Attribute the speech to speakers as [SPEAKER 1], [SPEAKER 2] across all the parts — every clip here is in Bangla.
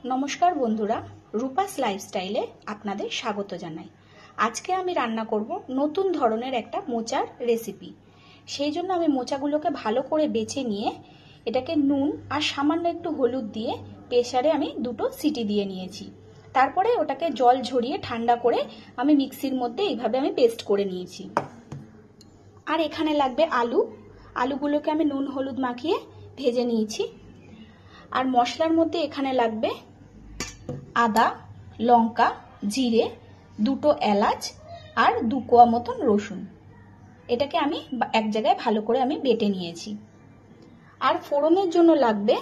[SPEAKER 1] नमस्कार बंधुरा रूपास लाइफस्टाइले आपनादेर स्वागत जानाई। आज के आमी रान्ना करब नतून धरनेर एकटा मोचार रेसिपि। सेई जोन्नो आमी मोचागुलोके भालो करे बेचे निये एटाके नुन आर सामान्य एकटु हलुद दिये प्रेसारे आमी दुटो सीटी दिये नियेछि। तारपरे ओटाके जल झरिये ठंडा करे आमी मिक्सिर मध्य एइभाबे आमी पेस्ट करे नियेछि। आर एखाने लागबे आलू, आलूगुलोके आमी नुन हलुद माखिये भेजे नियेछि। और मशलार मध्य एखाने लागबे आदा, लंका, जिरे, दुटो एलाच और दु कोया मतन रसुन। एटाके आमी एक जगह भालो करे आमी बेटे नियेछि। और फोड़नेर जोन्नो लागबे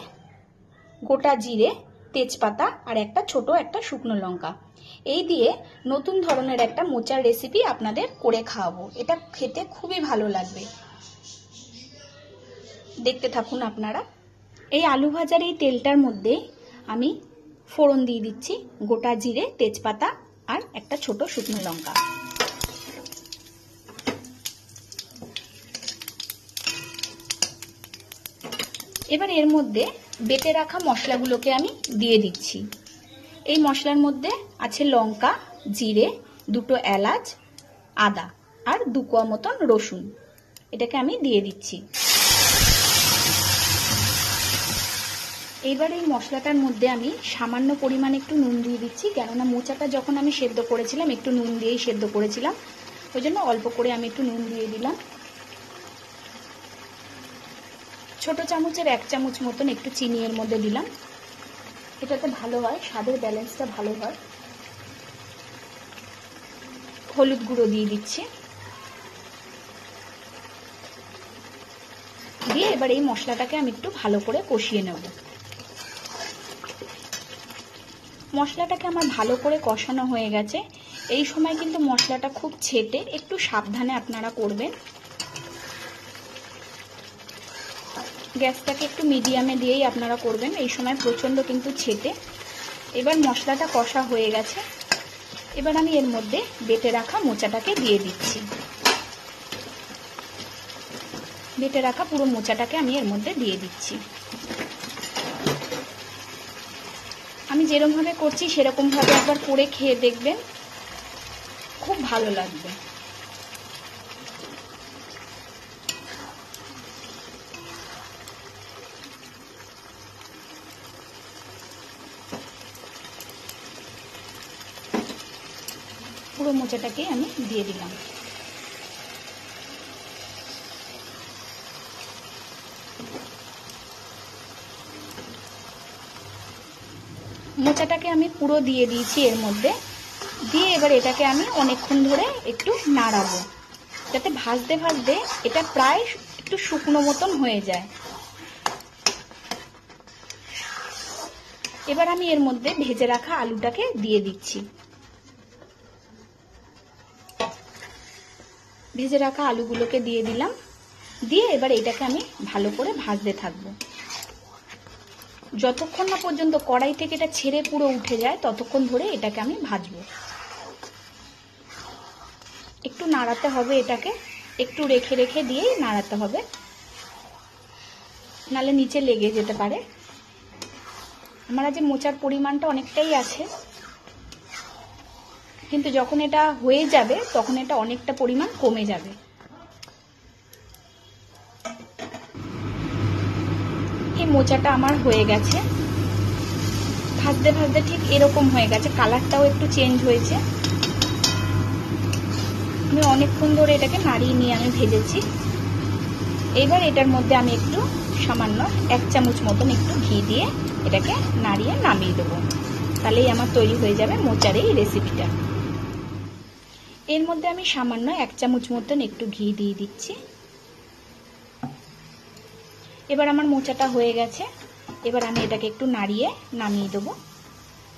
[SPEAKER 1] गोटा जिरे, तेजपाता और एकटा छोटो एकटा शुकनो लंका। এই দিয়ে নতুন ধরনের একটা মোচার রেসিপি আপনাদের করে খাওয়াবো। এটা খেতে খুবই ভালো লাগবে। দেখতে থাকুন আপনারা। এই আলু ভাজার এই তেলটার মধ্যে আমি ফোড়ন দিয়ে দিচ্ছি গোটা জিরে, তেজপাতা আর একটা ছোট শুকনো লঙ্কা। এবার এর মধ্যে বেটে রাখা মশলাগুলোকে আমি দিয়ে দিচ্ছি। এই মশলার মধ্যে আছে লঙ্কা, জিরে, দুটো এলাচ, আদা আর দু কোয়া মতন রসুন। এটাকে আমি দিয়ে দিচ্ছি। এবার এই মশলাটার মধ্যে আমি সামান্য পরিমাণ একটু নুন দিয়ে দিচ্ছি, কেননা মোচাটা যখন আমি সেদ্ধ করেছিলাম একটু নুন দিয়েই সেদ্ধ করেছিলাম, ওই জন্য অল্প করে আমি একটু নুন দিয়ে দিলাম। ছোট চামচের 1 চামচ মতন একটু চিনি এর মধ্যে দিলাম। এটাতে ভালো হয়, স্বাদের ব্যালেন্সটা ভালো হয়। হলুদ গুঁড়ো দিয়ে দিচ্ছি। দিয়ে এবার এই মশলাটাকে আমি একটু ভালো করে কষিয়ে নেব। মশলাটাকে আমার ভালো করে কষানো হয়ে গেছে। এই সময় কিন্তু মশলাটা খুব ছেটে, একটু সাবধানে আপনারা করবেন। গ্যাসটাকে একটু মিডিয়ামে দিয়েই আপনারা করবেন, এই সময় প্রচন্ড কিন্তু ছেটে। এবার মশলাটা কষা হয়ে গেছে। এবার আমি এর মধ্যে বেটে রাখা মোচাটাকে দিয়ে দিচ্ছি। বেটে রাখা পুরো মোচাটাকে আমি এর মধ্যে দিয়ে দিচ্ছি। আমি যেরকম ভাবে করছি সেরকম ভাবে একবার করে খেয়ে দেখবেন, খুব ভালো লাগবে। পুরো মোচাটাকে আমি দিয়ে দিলাম। মোচাটাকে আমি পুরো দিয়ে দিয়েছি এর মধ্যে। দিয়ে এবার এটাকে আমি অনেকক্ষণ ধরে একটু নাড়াবো, যাতে ভাজতে ভাজতে এটা প্রায় একটু শুকনো মতন হয়ে যায়। এবার আমি এর মধ্যে ভেজে রাখা আলুটাকে দিয়ে দিচ্ছি। ভেজে রাখা আলুগুলোকে দিয়ে দিলাম। দিয়ে এবার এটাকে আমি ভালো করে ভাজতে থাকবো। যতক্ষণ না পর্যন্ত কড়াই থেকে এটা ছেড়ে পুরো উঠে যায় ততক্ষণ ধরে এটাকে আমি ভাজবো। একটু নাড়াতে হবে, এটাকে একটু রেখে রেখে দিয়েই নাড়াতে হবে, নালে নিচে লেগে যেতে পারে। আমার আজ মোচার পরিমাণটা অনেকটাই আছে, কিন্তু যখন এটা হয়ে যাবে তখন এটা অনেকটা পরিমাণ কমে যাবে। এই মোচাটা আমার হয়ে গেছে, ভাজতে ভাজতে ঠিক এরকম হয়ে গেছে, কালারটাও একটু চেঞ্জ হয়েছে। আমি অনেকক্ষণ ধরে এটাকে নাড়িয়ে নিয়ে আমি ভেজেছি। এবার এটার মধ্যে আমি একটু সামান্য 1 চামচ মতন একটু ঘি দিয়ে এটাকে নাড়িয়ে নামিয়ে দেবো। তাহলেই আমার তৈরি হয়ে যাবে মোচার এই রেসিপিটা। এর মধ্যে আমি সামান্য 1 চামচ মতন একটু ঘি দিয়ে দিচ্ছি। এবার আমার মোচাটা হয়ে গেছে। এবার আমি এটাকে একটু নাড়িয়ে নামিয়ে দেবো।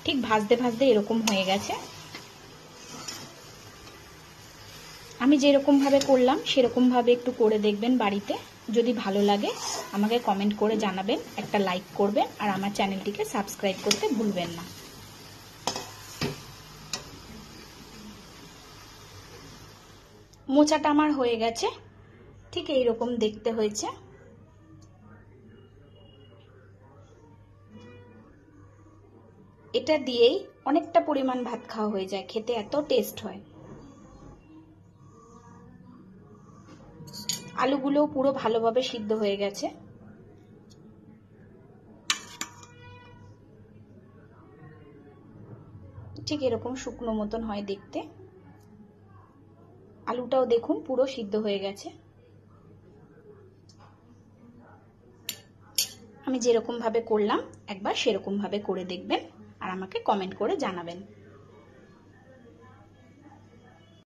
[SPEAKER 1] ঠিক ভাজতে ভাজতে এরকম হয়ে গেছে। আমি যেরকম ভাবে করলাম সেরকম ভাবে একটু করে দেখবেন বাড়িতে। যদি ভালো লাগে আমাকে কমেন্ট করে জানাবেন, একটা লাইক করবেন আর আমার চ্যানেলটিকে সাবস্ক্রাইব করতে ভুলবেন না। মোচাটা আমার হয়ে গেছে, ঠিক এইরকম দেখতে হয়েছে। এটা দিয়েই অনেকটা পরিমাণ ভাত খাওয়া হয়ে যায়, খেতে এত টেস্ট হয়। আলুগুলো পুরো ভালোভাবে সিদ্ধ হয়ে গেছে। ঠিক এরকম শুকনো মতন হয় দেখতে। আলুটাও দেখুন পুরো সিদ্ধ হয়ে গেছে। আমি যেরকম ভাবে করলাম একবার সেরকম ভাবে করে দেখবেন আর আমাকে কমেন্ট করে জানাবেন।